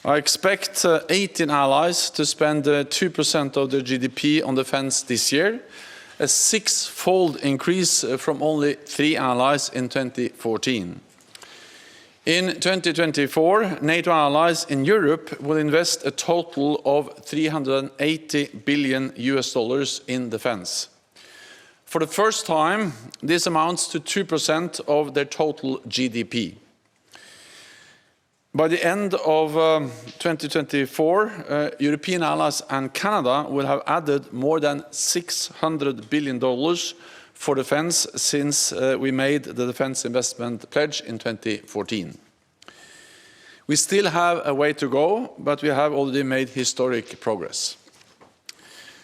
I expect 18 allies to spend 2% of their GDP on defense this year, a six-fold increase from only 3 allies in 2014. In 2024, NATO allies in Europe will invest a total of $380 billion in defense. For the first time, this amounts to 2% of their total GDP. By the end of 2024, European allies and Canada will have added more than $600 billion for defense since we made the defense investment pledge in 2014. We still have a way to go, but we have already made historic progress.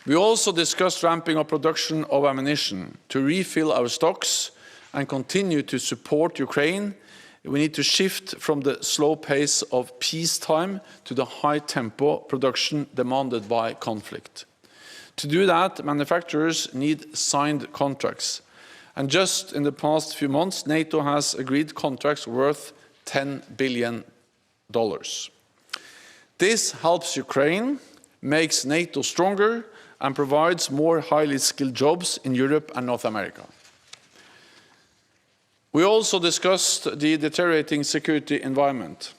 We also discussed ramping up production of ammunition to refill our stocks and continue to support Ukraine. We need to shift from the slow pace of peacetime to the high-tempo production demanded by conflict. To do that, manufacturers need signed contracts. And just in the past few months, NATO has agreed contracts worth $10 billion. This helps Ukraine, makes NATO stronger, and provides more highly skilled jobs in Europe and North America. We also discussed the deteriorating security environment.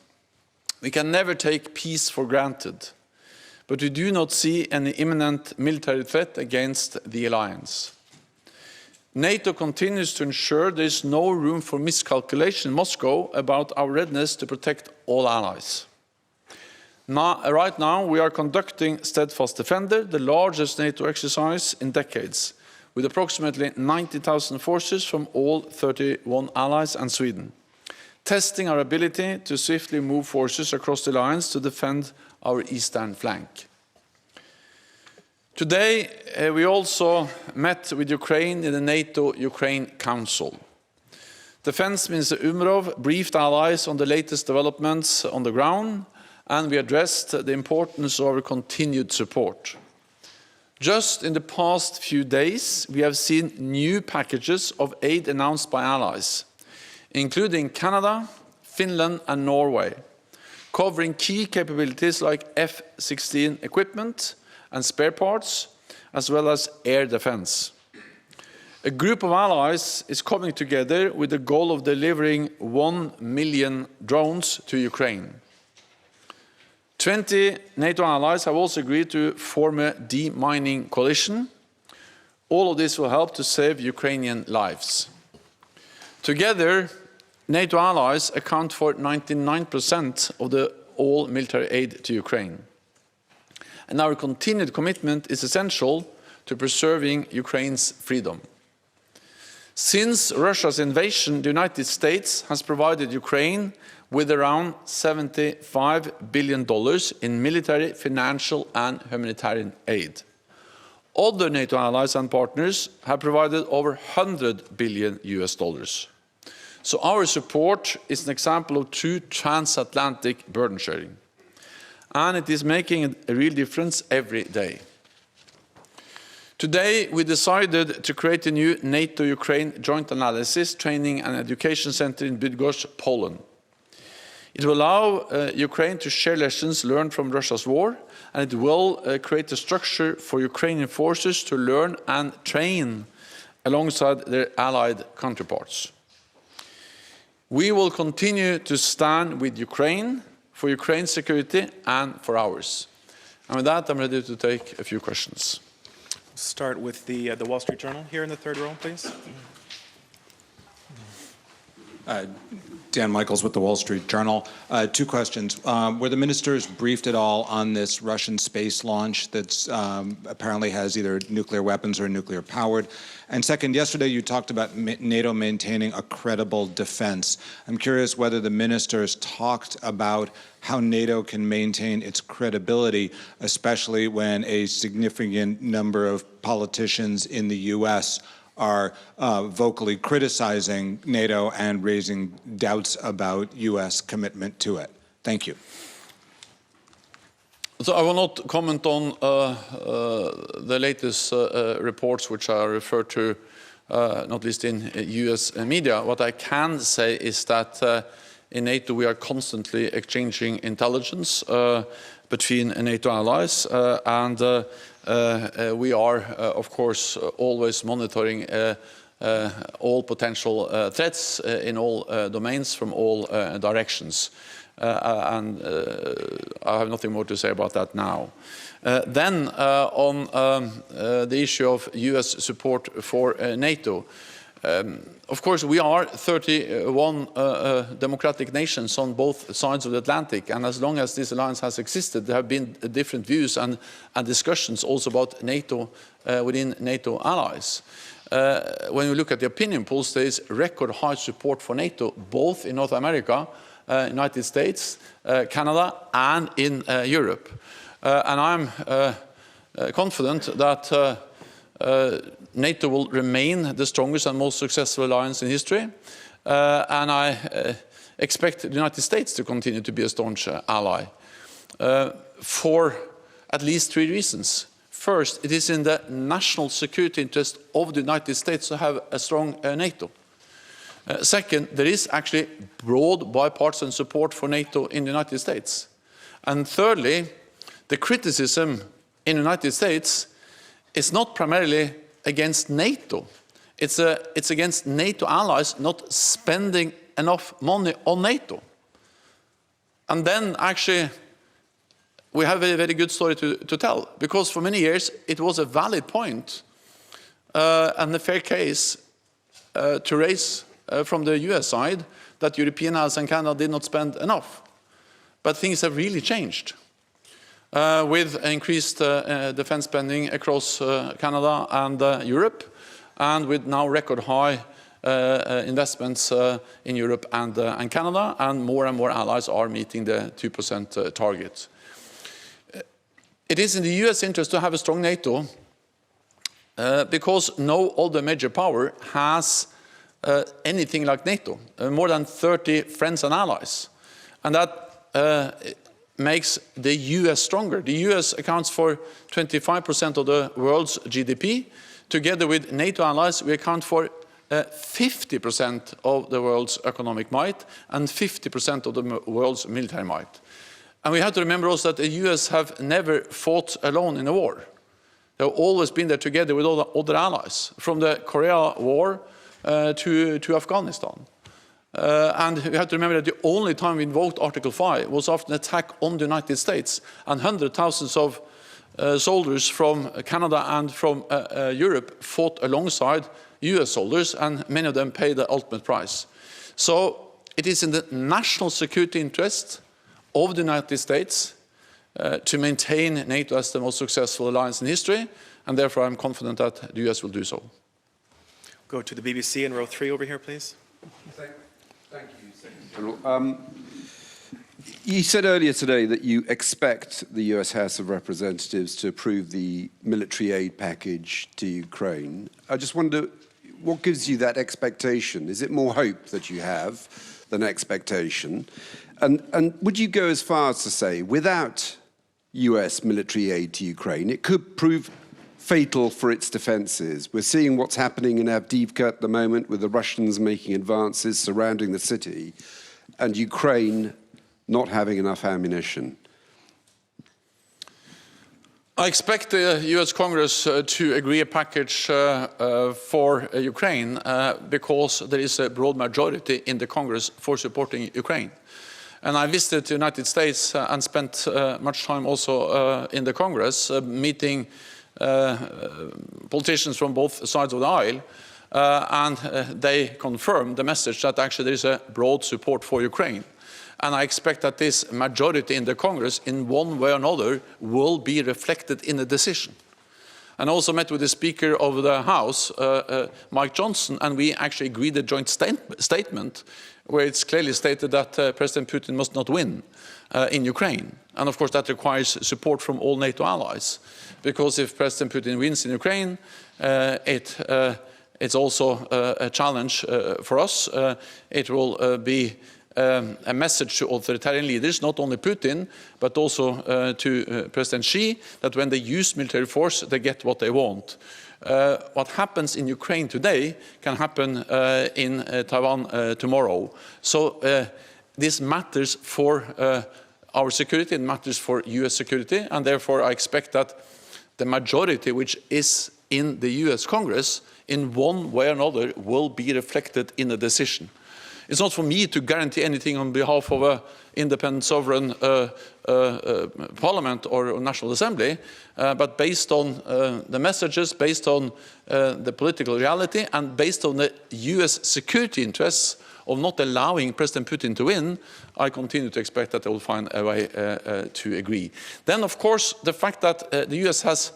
We can never take peace for granted, but we do not see any imminent military threat against the alliance. NATO continues to ensure there is no room for miscalculation in Moscow about our readiness to protect all allies. Right now, we are conducting Steadfast Defender, the largest NATO exercise in decades, with approximately 90,000 forces from all 31 allies and Sweden, testing our ability to swiftly move forces across the lines to defend our eastern flank. Today, we also met with Ukraine in the NATO-Ukraine Council. Defense Minister Umrov briefed allies on the latest developments on the ground, and we addressed the importance of our continued support. Just in the past few days, we have seen new packages of aid announced by allies, including Canada, Finland and Norway, covering key capabilities like F-16 equipment and spare parts, as well as air defense. A group of allies is coming together with the goal of delivering 1 million drones to Ukraine. 20 NATO allies have also agreed to form a demining coalition. All of this will help to save Ukrainian lives. Together, NATO allies account for 99% of all military aid to Ukraine. And our continued commitment is essential to preserving Ukraine's freedom. Since Russia's invasion, the United States has provided Ukraine with around $75 billion in military, financial and humanitarian aid. Other NATO allies and partners have provided over $100 billion. So our support is an example of true transatlantic burden sharing. And it is making a real difference every day. Today, we decided to create a new NATO-Ukraine Joint Analysis, Training and Education Center in Bydgoszcz, Poland. It will allow Ukraine to share lessons learned from Russia's war, and it will create a structure for Ukrainian forces to learn and train alongside their allied counterparts. We will continue to stand with Ukraine for Ukraine's security and for ours. And with that, I'm ready to take a few questions. Start with the Wall Street Journal here in the third row, please. Dan Michaels with the Wall Street Journal. Two questions. Were the ministers briefed at all on this Russian space launch that apparently has either nuclear weapons or nuclear powered? And second, yesterday you talked about NATO maintaining a credible defense. I'm curious whether the ministers talked about how NATO can maintain its credibility, especially when a significant number of politicians in the U.S. are vocally criticizing NATO and raising doubts about U.S. commitment to it. Thank you. So I will not comment on the latest reports which are referred to, not least in U.S. media. What I can say is that in NATO we are constantly exchanging intelligence between NATO allies, and we are, of course, always monitoring all potential threats in all domains from all directions. And I have nothing more to say about that now. Then on the issue of US support for NATO, of course we are 31 democratic nations on both sides of the Atlantic, and as long as this alliance has existed there have been different views and discussions also about NATO within NATO allies. When we look at the opinion polls, there is record high support for NATO both in North America, United States, Canada and in Europe. And I'm confident that NATO will remain the strongest and most successful alliance in history, and I expect the United States to continue to be a staunch ally for at least 3 reasons. First, it is in the national security interest of the United States to have a strong NATO. Second, there is actually broad bipartisan support for NATO in the United States. And thirdly, the criticism in the United States is not primarily against NATO. It's against NATO allies not spending enough money on NATO. And then actually we have a very good story to tell, because for many years it was a valid point and a fair case to raise from the US side that European allies and Canada did not spend enough. But things have really changed with increased defense spending across Canada and Europe, and with now record high investments in Europe and Canada, and more allies are meeting the 2% target. It is in the US interest to have a strong NATO because no other major power has anything like NATO, more than 30 friends and allies. And that makes the US stronger. The US accounts for 25% of the world's GDP. Together with NATO allies, we account for 50% of the world's economic might and 50% of the world's military might. And we have to remember also that the US have never fought alone in a war. They've always been there together with all the other allies, from the Korea War to Afghanistan. And we have to remember that the only time we invoked Article 5 was after an attack on the United States, and hundreds of thousands of soldiers from Canada and from Europe fought alongside US soldiers, and many of them paid the ultimate price. So it is in the national security interest of the United States to maintain NATO as the most successful alliance in history, and therefore I'm confident that the US will do so. Go to the BBC in row 3 over here, please. Thank you, Secretary General. You said earlier today that you expect the US House of Representatives to approve the military aid package to Ukraine. I just wonder, what gives you that expectation? Is it more hope that you have than expectation? And would you go as far as to say, without US military aid to Ukraine, it could prove fatal for its defences? We're seeing what's happening in Avdiivka at the moment, with the Russians making advances surrounding the city, and Ukraine not having enough ammunition. I expect the US Congress to agree a package for Ukraine because there is a broad majority in the Congress for supporting Ukraine. And I visited the United States and spent much time also in the Congress meeting politicians from both sides of the aisle, and they confirmed the message that actually there is a broad support for Ukraine. And I expect that this majority in the Congress, in one way or another, will be reflected in the decision. And I also met with the Speaker of the House, Mike Johnson, and we actually agreed a joint statement where it's clearly stated that President Putin must not win in Ukraine. And of course that requires support from all NATO allies, because if President Putin wins in Ukraine, it's also a challenge for us. It will be a message to authoritarian leaders, not only Putin, but also to President Xi, that when they use military force, they get what they want. What happens in Ukraine today can happen in Taiwan tomorrow. So this matters for our security, it matters for US security, and therefore I expect that the majority which is in the US Congress in one way or another will be reflected in the decision. It's not for me to guarantee anything on behalf of an independent sovereign parliament or national assembly, but based on the messages, based on the political reality, and based on the US security interests of not allowing President Putin to win, I continue to expect that they will find a way to agree. Then, of course, the fact that the US has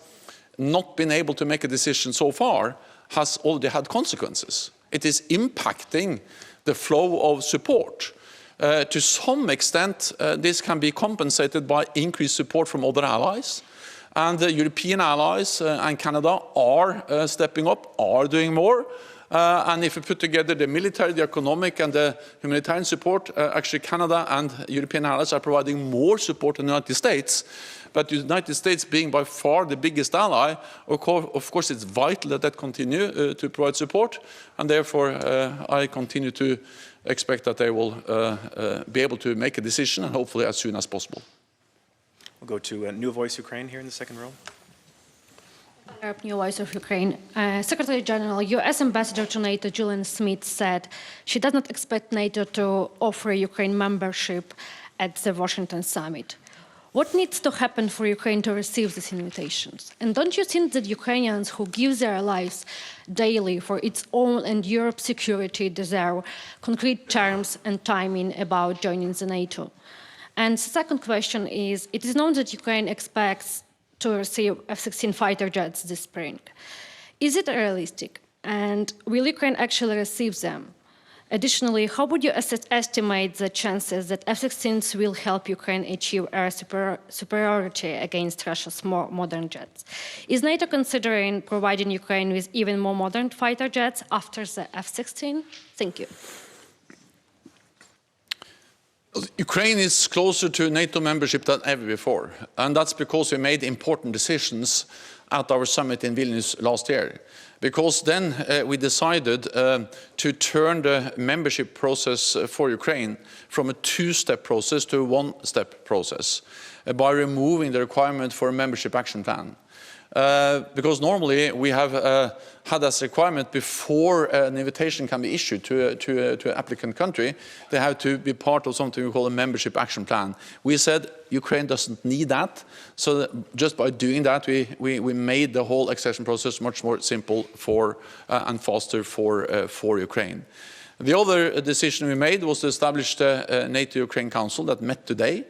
not been able to make a decision so far has already had consequences. It is impacting the flow of support. To some extent, this can be compensated by increased support from other allies. And the European allies and Canada are stepping up, are doing more. And if you put together the military, the economic and the humanitarian support, actually Canada and European allies are providing more support than the United States. But the United States being by far the biggest ally, of course it's vital that that continue to provide support. And therefore I continue to expect that they will be able to make a decision, and hopefully as soon as possible. We'll go to New Voice Ukraine here in the second row. New Voice of Ukraine. Secretary-General, U.S. Ambassador to NATO Julian Smith said she does not expect NATO to offer Ukraine membership at the Washington summit. What needs to happen for Ukraine to receive these invitations? And don't you think that Ukrainians who give their lives daily for its own and Europe's security deserve concrete terms and timing about joining the NATO? And the second question is, it is known that Ukraine expects to receive F-16 fighter jets this spring. Is it realistic? And will Ukraine actually receive them? Additionally, how would you estimate the chances that F-16s will help Ukraine achieve air superiority against Russia's more modern jets? Is NATO considering providing Ukraine with even more modern fighter jets after the F-16? Thank you. Ukraine is closer to NATO membership than ever before, and that's because we made important decisions at our summit in Vilnius last year. Because then we decided to turn the membership process for Ukraine from a two-step process to a one-step process by removing the requirement for a membership action plan. Because normally we have had as requirement before an invitation can be issued to an applicant country, they have to be part of something we call a membership action plan. We said Ukraine doesn't need that, so that just by doing that we made the whole accession process much more simple and faster for Ukraine. The other decision we made was to establish the NATO-Ukraine Council that met today,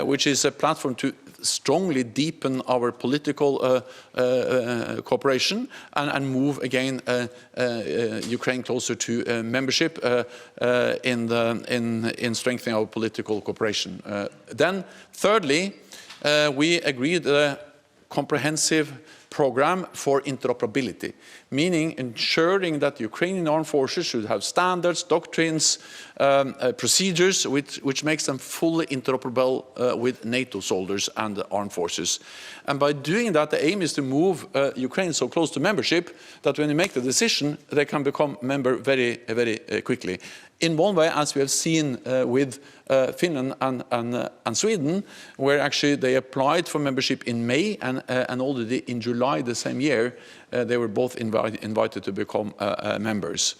which is a platform to strongly deepen our political cooperation and move again Ukraine closer to membership in strengthening our political cooperation. Then, thirdly, we agreed a comprehensive program for interoperability, meaning ensuring that the Ukrainian armed forces should have standards, doctrines, procedures which makes them fully interoperable with NATO soldiers and the armed forces. And by doing that, the aim is to move Ukraine so close to membership that when you make the decision, they can become member very, very quickly. In one way, as we have seen with Finland and Sweden, where actually they applied for membership in May and already in July the same year, they were both invited to become members.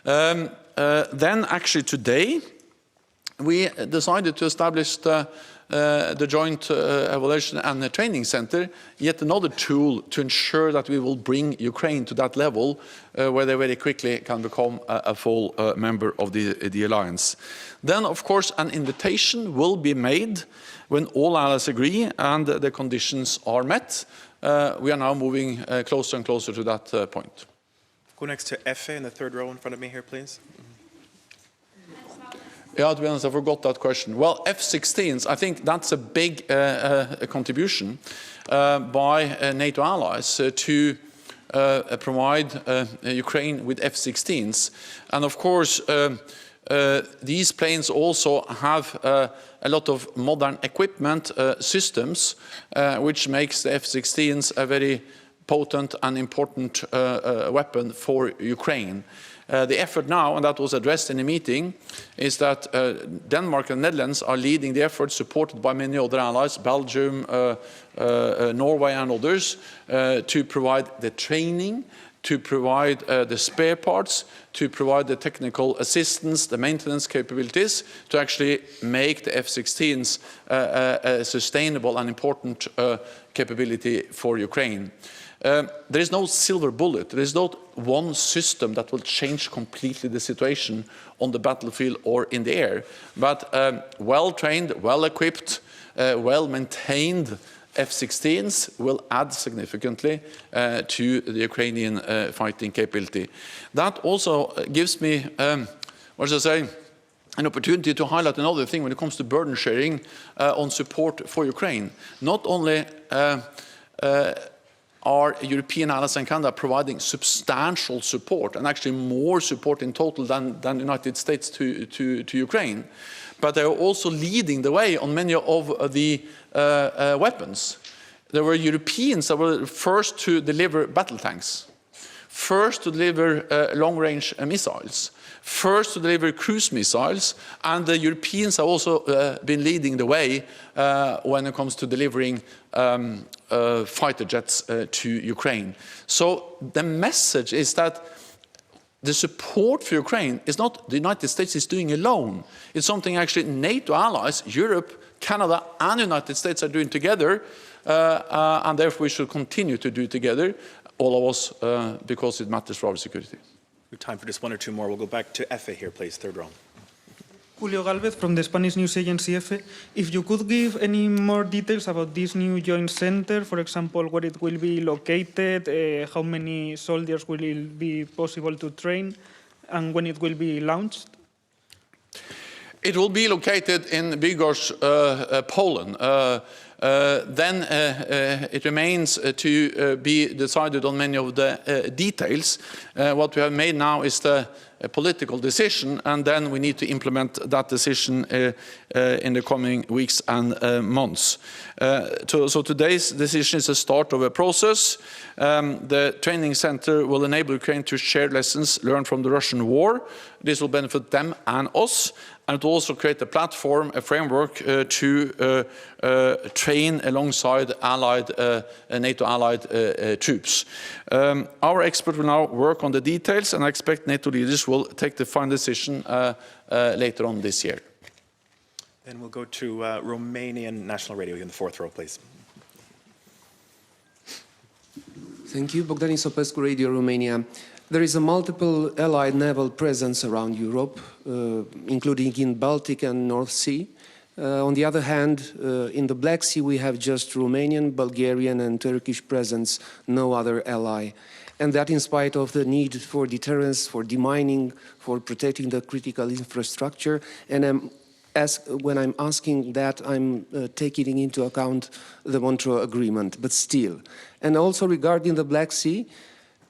Then actually today, we decided to establish the Joint Evaluation and Training Center, yet another tool to ensure that we will bring Ukraine to that level where they very quickly can become a full member of the alliance. Then, of course, an invitation will be made when all allies agree and the conditions are met. We are now moving closer and closer to that point. Go next to Efe in the third row in front of me here, please. Yeah, to be honest, I forgot that question. Well, F-16s, I think that's a big contribution by NATO allies to provide Ukraine with F-16s. And of course, these planes also have a lot of modern equipment systems, which makes the F-16s a very potent and important weapon for Ukraine. The effort now, and that was addressed in the meeting, is that Denmark and Netherlands are leading the effort, supported by many other allies, Belgium, Norway and others, to provide the training, to provide the spare parts, to provide the technical assistance, the maintenance capabilities, to actually make the F-16s a sustainable and important capability for Ukraine. There is no silver bullet. There is not one system that will change completely the situation on the battlefield or in the air. But well-trained, well-equipped, well-maintained F-16s will add significantly to the Ukrainian fighting capability. That also gives me, what should I say, an opportunity to highlight another thing when it comes to burden sharing on support for Ukraine. Not only are European allies and Canada providing substantial support, and actually more support in total than the United States to Ukraine, but they are also leading the way on many of the weapons. There were Europeans that were first to deliver battle tanks, first to deliver long-range missiles, first to deliver cruise missiles, and the Europeans have also been leading the way when it comes to delivering fighter jets to Ukraine. So the message is that the support for Ukraine is not the United States is doing alone. It's something actually NATO allies, Europe, Canada and the United States are doing together, and therefore we should continue to do it together, all of us, because it matters for our security. We have time for just one or two more. We'll go back to Efe here, please, third row. Julio Galvez from the Spanish news agency EFE. If you could give any more details about this new joint center, for example, where it will be located, how many soldiers will it be possible to train, and when it will be launched? It will be located in Bydgoszcz, Poland. Then it remains to be decided on many of the details. What we have made now is the political decision, and then we need to implement that decision in the coming weeks and months. So today's decision is the start of a process. The training center will enable Ukraine to share lessons learned from the Russian war. This will benefit them and us, and it will also create a platform, a framework to train alongside allied, NATO allied troops. Our expert will now work on the details, and I expect NATO leaders will take the final decision later on this year. Then we'll go to Romanian National Radio in the fourth row, please. Thank you. Bogdan Isopescu, Radio Romania. There is a multiple allied naval presence around Europe, including in Baltic and North Sea. On the other hand, in the Black Sea, we have just Romanian, Bulgarian and Turkish presence, no other ally. And that in spite of the need for deterrence, for demining, for protecting the critical infrastructure. And when I'm asking that, I'm taking into account the Montreux Agreement, but still. And also regarding the Black Sea,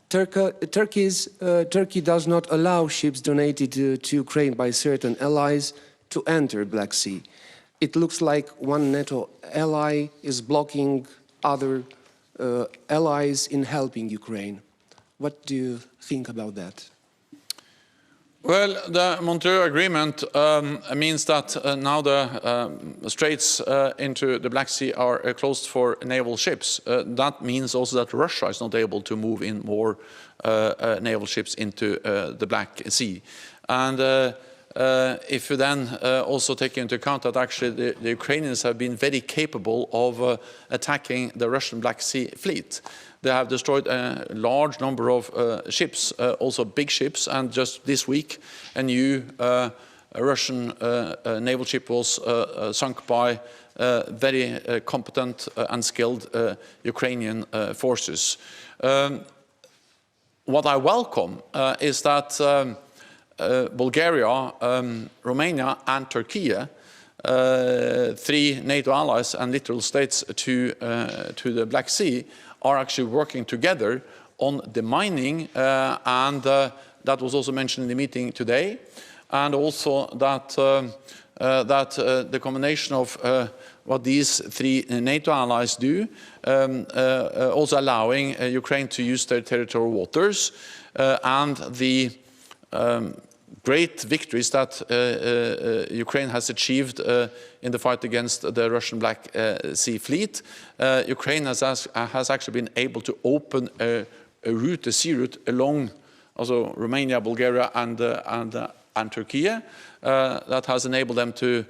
Turkey does not allow ships donated to Ukraine by certain allies to enter Black Sea. It looks like one NATO ally is blocking other allies in helping Ukraine. What do you think about that? Well, the Montreux Agreement means that now the straits into the Black Sea are closed for naval ships. That means also that Russia is not able to move in more naval ships into the Black Sea. And if you then also take into account that actually the Ukrainians have been very capable of attacking the Russian Black Sea fleet. They have destroyed a large number of ships, also big ships, and just this week a new Russian naval ship was sunk by very competent and skilled Ukrainian forces. What I welcome is that Bulgaria, Romania and Turkey, three NATO allies and littoral states to the Black Sea, are actually working together on the mining, and that was also mentioned in the meeting today, and also that the combination of what these three NATO allies do, also allowing Ukraine to use their territorial waters, and the great victories that Ukraine has achieved in the fight against the Russian Black Sea Fleet. Ukraine has actually been able to open a route, a sea route, along also Romania, Bulgaria, and Turkey that has enabled them to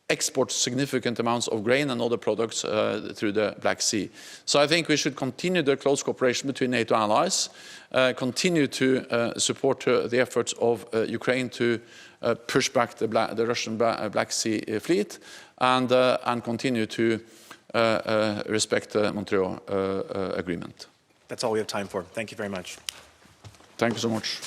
export significant amounts of grain and other products through the Black Sea. So I think we should continue the close cooperation between NATO allies, continue to support the efforts of Ukraine to push back the Russian Black Sea Fleet, and continue to respect the Montreal Agreement. That's all we have time for. Thank you very much. Thank you so much.